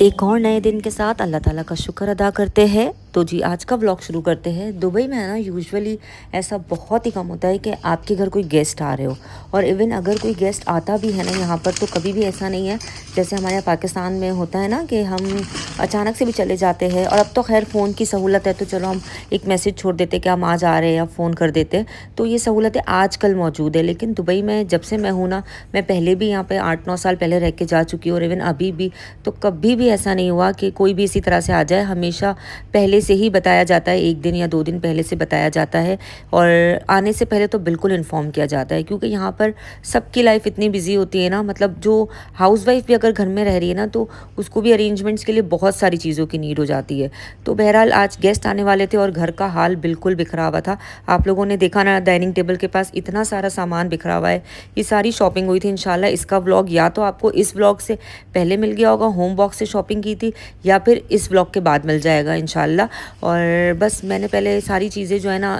एक और नए दिन के साथ अल्लाह ताला का शुक्र अदा करते हैं। तो जी आज का व्लॉग शुरू करते हैं। दुबई में है ना यूजुअली ऐसा बहुत ही कम होता है कि आपके घर कोई गेस्ट आ रहे हो, और इवन अगर कोई गेस्ट आता भी है ना यहाँ पर तो कभी भी ऐसा नहीं है जैसे हमारे यहाँ पाकिस्तान में होता है ना कि हम अचानक से भी चले जाते हैं। और अब तो खैर फ़ोन की सहूलत है तो चलो हम एक मैसेज छोड़ देते कि हम आज आ रहे हैं या फ़ोन कर देते हैं, तो ये सहूलतें आजकल मौजूद है। लेकिन दुबई में जब से मैं हूँ ना, मैं पहले भी यहाँ पे 8-9 साल पहले रह के जा चुकी हूँ और इवन अभी भी, तो कभी भी ऐसा नहीं हुआ कि कोई भी इसी तरह से आ जाए। हमेशा पहले से ही बताया जाता है, 1 दिन या 2 दिन पहले से बताया जाता है, और आने से पहले तो बिल्कुल इन्फॉर्म किया जाता है, क्योंकि यहाँ पर सबकी लाइफ इतनी बिजी होती है ना। मतलब जो हाउसवाइफ भी अगर घर में रह रही है ना तो उसको भी अरेंजमेंट्स के लिए बहुत सारी चीज़ों की नीड हो जाती है। तो बहरहाल आज गेस्ट आने वाले थे और घर का हाल बिल्कुल बिखरा हुआ था। आप लोगों ने देखा ना, डाइनिंग टेबल के पास इतना सारा सामान बिखरा हुआ है। ये सारी शॉपिंग हुई थी। इंशाल्लाह इसका व्लॉग या तो आपको इस व्लॉग से पहले मिल गया होगा, होम बॉक्स से शॉपिंग की थी, या फिर इस व्लॉग के बाद मिल जाएगा इंशाल्लाह। और बस मैंने पहले सारी चीज़ें जो है ना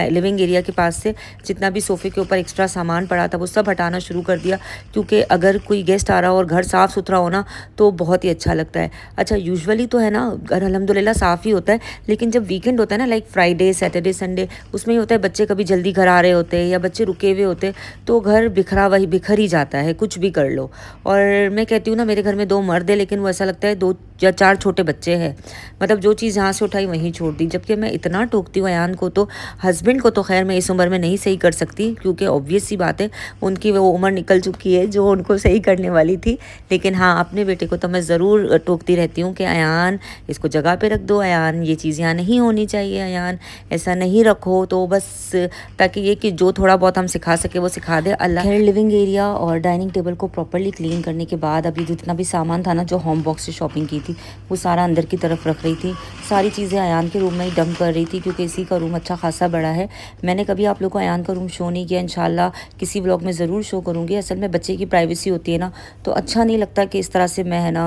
लिविंग एरिया के पास से जितना भी सोफ़े के ऊपर एक्स्ट्रा सामान पड़ा था वो सब हटाना शुरू कर दिया, क्योंकि अगर कोई गेस्ट आ रहा हो और घर साफ़ सुथरा हो ना तो बहुत ही अच्छा लगता है। अच्छा, यूजुअली तो है ना घर अल्हम्दुलिल्लाह साफ़ ही होता है, लेकिन जब वीकेंड होता है ना, लाइक फ्राइडे सैटरडे संडे, उसमें ही होता है बच्चे कभी जल्दी घर आ रहे होते हैं या बच्चे रुके हुए होते हैं, तो घर बिखर ही जाता है, कुछ भी कर लो। और मैं कहती हूँ ना, मेरे घर में 2 मर्द है लेकिन वो ऐसा लगता है 2 या 4 छोटे बच्चे हैं। मतलब जो चीज़ यहाँ से उठाई वहीं छोड़ दी। जबकि मैं इतना टोकती हूँ अयान को, तो हस्बैंड को तो खैर मैं इस उम्र में नहीं सही कर सकती, क्योंकि ऑब्वियस सी बात है उनकी वो उम्र निकल चुकी है जो उनको सही करने वाली थी। लेकिन हाँ, अपने बेटे को तो मैं ज़रूर टोकती रहती हूँ कि अयान इसको जगह पे रख दो, अयान ये चीज़ यहाँ नहीं होनी चाहिए, अयान ऐसा नहीं रखो। तो बस ताकि ये कि जो थोड़ा बहुत हम सिखा सके वो सिखा दे अल्लाह। खैर लिविंग एरिया और डाइनिंग टेबल को प्रॉपरली क्लीन करने के बाद अभी जितना भी सामान था ना जो होम बॉक्स से शॉपिंग की थी वो सारा अंदर की तरफ रख रही थी। सारी चीज़ें अयान के रूम में ही डंप कर रही थी, क्योंकि इसी का रूम अच्छा खासा बड़ा है। मैंने कभी आप लोग को अयान का रूम शो नहीं किया, इंशाल्लाह किसी व्लॉग में ज़रूर शो करूँगी। असल में बच्चे की प्राइवेसी होती है ना, तो अच्छा नहीं लगता कि इस तरह से मैं है ना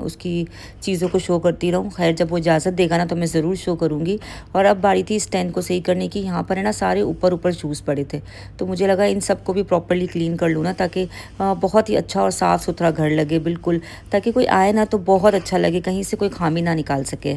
उसकी चीज़ों को शो करती रहूँ। खैर जब वो इजाज़त देगा ना तो मैं ज़रूर शो करूँगी। और अब बारी थी स्टैंड को सही करने की। यहाँ पर है ना सारे ऊपर ऊपर शूज़ पड़े थे, तो मुझे लगा इन सब को भी प्रॉपरली क्लीन कर लूँ ना, ताकि बहुत ही अच्छा और साफ़ सुथरा घर लगे बिल्कुल, ताकि कोई आए ना तो बहुत अच्छा लगे, कहीं से कोई खामी ना निकाल सके।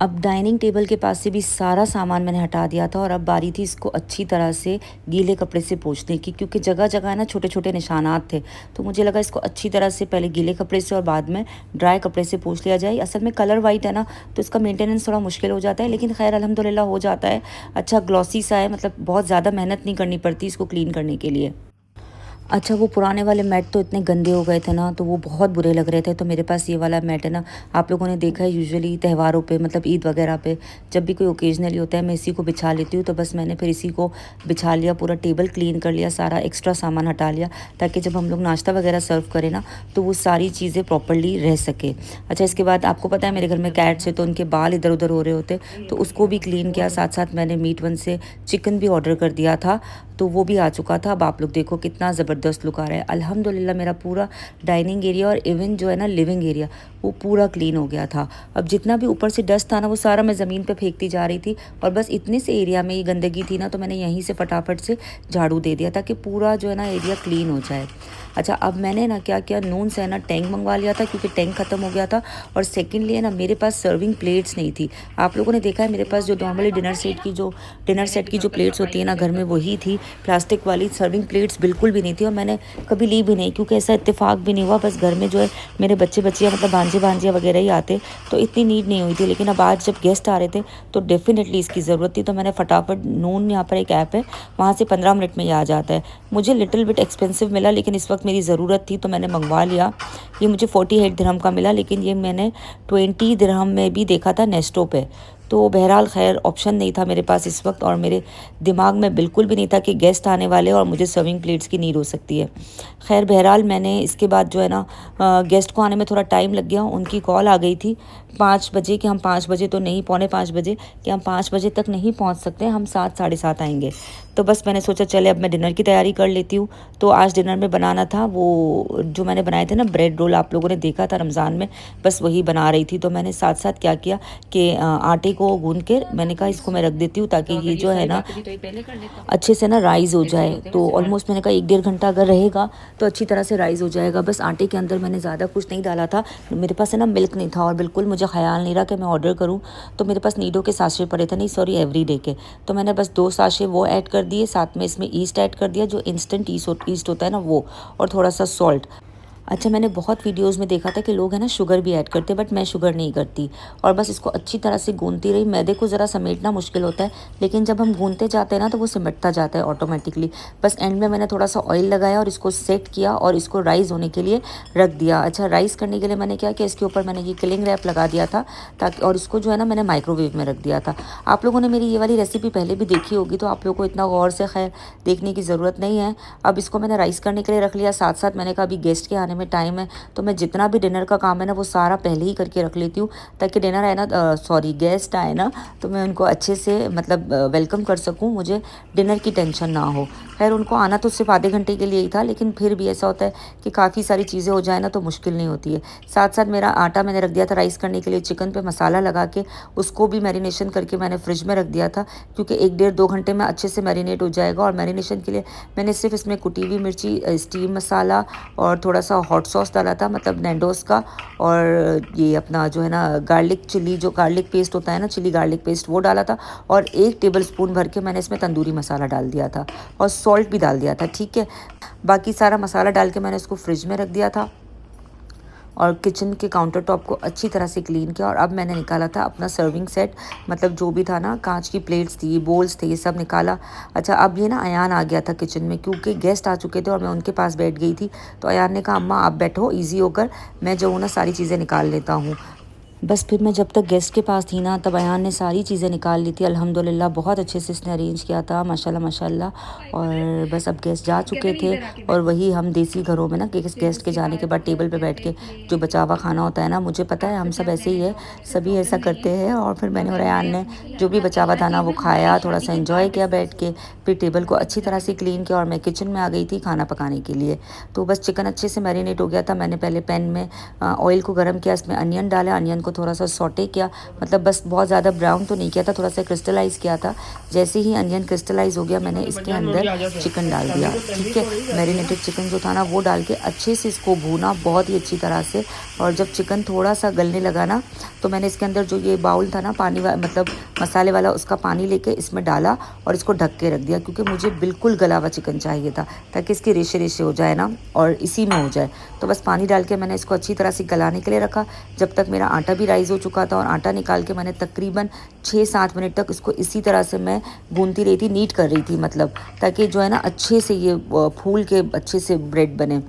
अब डाइनिंग टेबल के पास से भी सारा सामान मैंने हटा दिया था, और अब बारी थी इसको अच्छी तरह से गीले कपड़े से पोंछने की, क्योंकि जगह जगह ना छोटे छोटे निशानात थे। तो मुझे लगा इसको अच्छी तरह से पहले गीले कपड़े से और बाद में ड्राई कपड़े से पोंछ लिया जाए। असल में कलर वाइट है ना, तो इसका मेंटेनेंस थोड़ा मुश्किल हो जाता है, लेकिन खैर अल्हम्दुलिल्लाह हो जाता है। अच्छा ग्लॉसी सा है, मतलब बहुत ज़्यादा मेहनत नहीं करनी पड़ती इसको क्लीन करने के लिए। अच्छा, वो पुराने वाले मैट तो इतने गंदे हो गए थे ना, तो वो बहुत बुरे लग रहे थे। तो मेरे पास ये वाला मैट है ना, आप लोगों ने देखा है यूजुअली त्योहारों पे, मतलब ईद वगैरह पे जब भी कोई ओकेजनली होता है मैं इसी को बिछा लेती हूँ। तो बस मैंने फिर इसी को बिछा लिया, पूरा टेबल क्लीन कर लिया, सारा एक्स्ट्रा सामान हटा लिया, ताकि जब हम लोग नाश्ता वगैरह सर्व करें ना तो वो सारी चीज़ें प्रॉपरली रह सके। अच्छा, इसके बाद आपको पता है मेरे घर में कैट्स है, तो उनके बाल इधर उधर हो रहे होते, तो उसको भी क्लीन किया। साथ साथ मैंने मीट वन से चिकन भी ऑर्डर कर दिया था, तो वो भी आ चुका था। अब आप लोग देखो कितना ज़बरदस्त लुक आ रहा है। अल्हम्दुलिल्लाह मेरा पूरा डाइनिंग एरिया और इवन जो है ना लिविंग एरिया वो पूरा क्लीन हो गया था। अब जितना भी ऊपर से डस्ट था ना वो सारा मैं ज़मीन पे फेंकती जा रही थी, और बस इतने से एरिया में ये गंदगी थी ना, तो मैंने यहीं से फटाफट से झाड़ू दे दिया ताकि पूरा जो है ना एरिया क्लीन हो जाए। अच्छा, अब मैंने ना क्या किया, नून से है ना टैंक मंगवा लिया था, क्योंकि टैंक ख़त्म हो गया था। और सेकेंडली है ना मेरे पास सर्विंग प्लेट्स नहीं थी। आप लोगों ने देखा है मेरे पास जो नॉर्मली डिनर सेट की जो प्लेट्स होती है ना घर में, वही थी। प्लास्टिक वाली सर्विंग प्लेट्स बिल्कुल भी नहीं थी, और मैंने कभी ली भी नहीं, क्योंकि ऐसा इत्तेफाक भी नहीं हुआ। बस घर में जो है मेरे बच्चे बच्चियाँ मतलब भांजे वगैरह ही आते, तो इतनी नीड नहीं हुई थी। लेकिन अब आज जब गेस्ट आ रहे थे तो डेफिनेटली इसकी ज़रूरत थी। तो मैंने फटाफट नून, यहाँ पर एक ऐप है, वहाँ से 15 मिनट में ये आ जाता है। मुझे लिटिल बिट एक्सपेंसिव मिला, लेकिन इस वक्त मेरी ज़रूरत थी तो मैंने मंगवा लिया। ये मुझे 48 दिरहम का मिला, लेकिन ये मैंने 20 दिरहम में भी देखा था नेस्टो पे। तो बहरहाल खैर ऑप्शन नहीं था मेरे पास इस वक्त, और मेरे दिमाग में बिल्कुल भी नहीं था कि गेस्ट आने वाले और मुझे सर्विंग प्लेट्स की नीड हो सकती है। खैर बहरहाल मैंने इसके बाद जो है ना गेस्ट को आने में थोड़ा टाइम लग गया, उनकी कॉल आ गई थी। 5 बजे कि हम 5 बजे तो नहीं, पौने 5 बजे कि हम 5 बजे तक नहीं पहुंच सकते, हम 7 साढ़े 7 आएंगे। तो बस मैंने सोचा चले अब मैं डिनर की तैयारी कर लेती हूँ। तो आज डिनर में बनाना था वो जो मैंने बनाए थे ना ब्रेड रोल, आप लोगों ने देखा था रमज़ान में, बस वही बना रही थी। तो मैंने साथ साथ क्या किया कि आटे को गूंद के मैंने कहा इसको मैं रख देती हूँ ताकि ये जो है ना अच्छे से ना राइज़ हो जाए। तो ऑलमोस्ट मैंने कहा 1 डेढ़ घंटा अगर रहेगा तो अच्छी तरह से राइज़ हो जाएगा। बस आटे के अंदर मैंने ज़्यादा कुछ नहीं डाला था, मेरे पास है ना मिल्क नहीं था और बिल्कुल मुझे ख्याल नहीं रहा कि मैं ऑर्डर करूँ। तो मेरे पास नीडो के साशे पड़े थे, नहीं सॉरी एवरीडे के, तो मैंने बस 2 साशे वो ऐड कर दिए, साथ में इसमें ईस्ट ऐड कर दिया, जो इंस्टेंट ईस्ट होता है ना वो, और थोड़ा सा सॉल्ट। अच्छा, मैंने बहुत वीडियोस में देखा था कि लोग है ना शुगर भी ऐड करते, बट मैं शुगर नहीं करती। और बस इसको अच्छी तरह से गूंदती रही। मैदे को ज़रा समेटना मुश्किल होता है, लेकिन जब हम गूंदते जाते हैं ना तो वो सिमटता जाता है ऑटोमेटिकली। बस एंड में मैंने थोड़ा सा ऑयल लगाया और इसको सेट किया और इसको राइस होने के लिए रख दिया। अच्छा, राइस करने के लिए मैंने क्या किया, इसके ऊपर मैंने ये किलिंग रैप लगा दिया था ताकि, और इसको जो है ना मैंने माइक्रोवेव में रख दिया था। आप लोगों ने मेरी ये वाली रेसिपी पहले भी देखी होगी, तो आप लोगों को इतना गौर से खैर देखने की ज़रूरत नहीं है। अब इसको मैंने राइस करने के लिए रख लिया। साथ साथ मैंने कहा अभी गेस्ट के आने में टाइम है, तो मैं जितना भी डिनर का काम है ना वो सारा पहले ही करके रख लेती हूँ ताकि डिनर आए ना, सॉरी गेस्ट आए ना, तो मैं उनको अच्छे से मतलब वेलकम कर सकूँ, मुझे डिनर की टेंशन ना हो। खैर उनको आना तो सिर्फ आधे घंटे के लिए ही था, लेकिन फिर भी ऐसा होता है कि काफ़ी सारी चीज़ें हो जाए ना तो मुश्किल नहीं होती है। साथ साथ मेरा आटा मैंने रख दिया था राइस करने के लिए। चिकन पे मसाला लगा के उसको भी मैरिनेशन करके मैंने फ्रिज में रख दिया था, क्योंकि 1 डेढ़ 2 घंटे में अच्छे से मैरिनेट हो जाएगा। और मैरिनेशन के लिए मैंने सिर्फ इसमें कुटी हुई मिर्ची, स्टीम मसाला और थोड़ा सा हॉट सॉस डाला था, मतलब नैंडोस का, और ये अपना जो है ना गार्लिक चिली, जो गार्लिक पेस्ट होता है ना, चिली गार्लिक पेस्ट, वो डाला था। और 1 टेबलस्पून भर के मैंने इसमें तंदूरी मसाला डाल दिया था और सॉल्ट भी डाल दिया था, ठीक है। बाकी सारा मसाला डाल के मैंने इसको फ्रिज में रख दिया था और किचन के काउंटर टॉप को अच्छी तरह से क्लीन किया। और अब मैंने निकाला था अपना सर्विंग सेट, मतलब जो भी था ना, कांच की प्लेट्स थी, बोल्स थे, ये सब निकाला। अच्छा, अब ये ना अयान आ गया था किचन में, क्योंकि गेस्ट आ चुके थे और मैं उनके पास बैठ गई थी। तो अयान ने कहा अम्मा आप बैठो ईजी होकर, मैं जो हूँ ना सारी चीज़ें निकाल लेता हूँ। बस फिर मैं जब तक गेस्ट के पास थी ना, तब अयान ने सारी चीज़ें निकाल ली थी। अल्हम्दुलिल्लाह बहुत अच्छे से इसने अरेंज किया था, माशाल्लाह माशाल्लाह। और बस अब गेस्ट जा चुके थे, और वही हम देसी घरों में ना कि गेस्ट के जाने के बाद टेबल पे बैठ के जो बचा हुआ खाना होता है ना, मुझे पता है हम सब ऐसे ही है, सभी ऐसा करते हैं। और फिर मैंने और अयान ने जो भी बचा हुआ था ना वो खाया, थोड़ा सा इंजॉय किया बैठ के। फिर टेबल को अच्छी तरह से क्लीन किया और मैं किचन में आ गई थी खाना पकाने के लिए। तो बस चिकन अच्छे से मैरिनेट हो गया था। मैंने पहले पैन में ऑयल को गर्म किया, इसमें अनियन डाला, अनियन को थोड़ा सा सॉटे किया, मतलब बस बहुत ज़्यादा ब्राउन तो नहीं किया था, थोड़ा सा क्रिस्टलाइज़ किया था। जैसे ही अनियन क्रिस्टलाइज़ हो गया, मैंने इसके अंदर चिकन डाल दिया, ठीक है। मैरिनेटेड चिकन जो था ना वो डाल के अच्छे से इसको भूना बहुत ही अच्छी तरह से। और जब चिकन थोड़ा सा गलने लगा ना, तो मैंने इसके अंदर जो ये बाउल था ना पानी मतलब मसाले वाला, उसका पानी लेके इसमें डाला और इसको ढक के रख दिया, क्योंकि मुझे बिल्कुल गला हुआ चिकन चाहिए था ताकि इसके रेशे रेशे हो जाए ना और इसी में हो जाए। तो बस पानी डाल के मैंने इसको अच्छी तरह से गलाने के लिए रखा, जब तक मेरा आटा भी राइज़ हो चुका था। और आटा निकाल के मैंने तकरीबन 6-7 मिनट तक इसको इसी तरह से मैं गूंथती रही थी, नीट कर रही थी, मतलब ताकि जो है ना अच्छे से ये फूल के अच्छे से ब्रेड बने।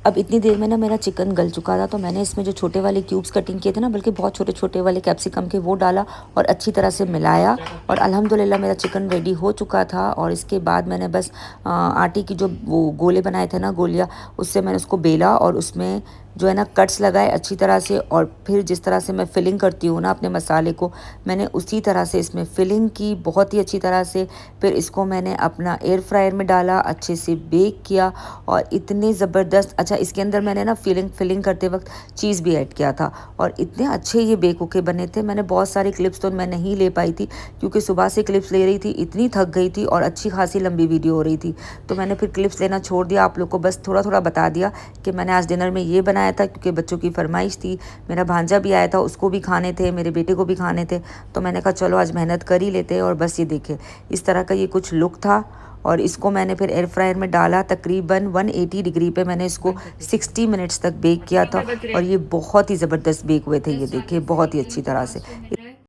अब इतनी देर में ना मेरा चिकन गल चुका था, तो मैंने इसमें जो छोटे वाले क्यूब्स कटिंग किए थे ना, बल्कि बहुत छोटे छोटे वाले कैप्सिकम के, वो डाला और अच्छी तरह से मिलाया। और अल्हम्दुलिल्लाह मेरा चिकन रेडी हो चुका था। और इसके बाद मैंने बस आटे की जो वो गोले बनाए थे ना, गोलियाँ, उससे मैंने उसको बेला और उसमें जो है ना कट्स लगाए अच्छी तरह से। और फिर जिस तरह से मैं फिलिंग करती हूँ ना अपने मसाले को, मैंने उसी तरह से इसमें फिलिंग की बहुत ही अच्छी तरह से। फिर इसको मैंने अपना एयर फ्रायर में डाला, अच्छे से बेक किया और इतने ज़बरदस्त। अच्छा, इसके अंदर मैंने ना फिलिंग करते वक्त चीज़ भी ऐड किया था और इतने अच्छे ये बेक होके बने थे। मैंने बहुत सारी क्लिप्स तो मैं नहीं ले पाई थी, क्योंकि सुबह से क्लिप्स ले रही थी, इतनी थक गई थी और अच्छी खासी लंबी वीडियो हो रही थी, तो मैंने फिर क्लिप्स लेना छोड़ दिया। आप लोग को बस थोड़ा थोड़ा बता दिया कि मैंने आज डिनर में ये बनाया था, क्योंकि बच्चों की फरमाइश थी। मेरा भांजा भी आया था, उसको भी खाने थे, मेरे बेटे को भी खाने थे, तो मैंने कहा चलो आज मेहनत कर ही लेते हैं। और बस ये देखे इस तरह का ये कुछ लुक था। और इसको मैंने फिर एयर फ्रायर में डाला, तकरीबन 180 डिग्री पे मैंने इसको 60 मिनट्स तक बेक किया था और ये बहुत ही ज़बरदस्त बेक हुए थे, ये देखिए बहुत ही अच्छी तरह से।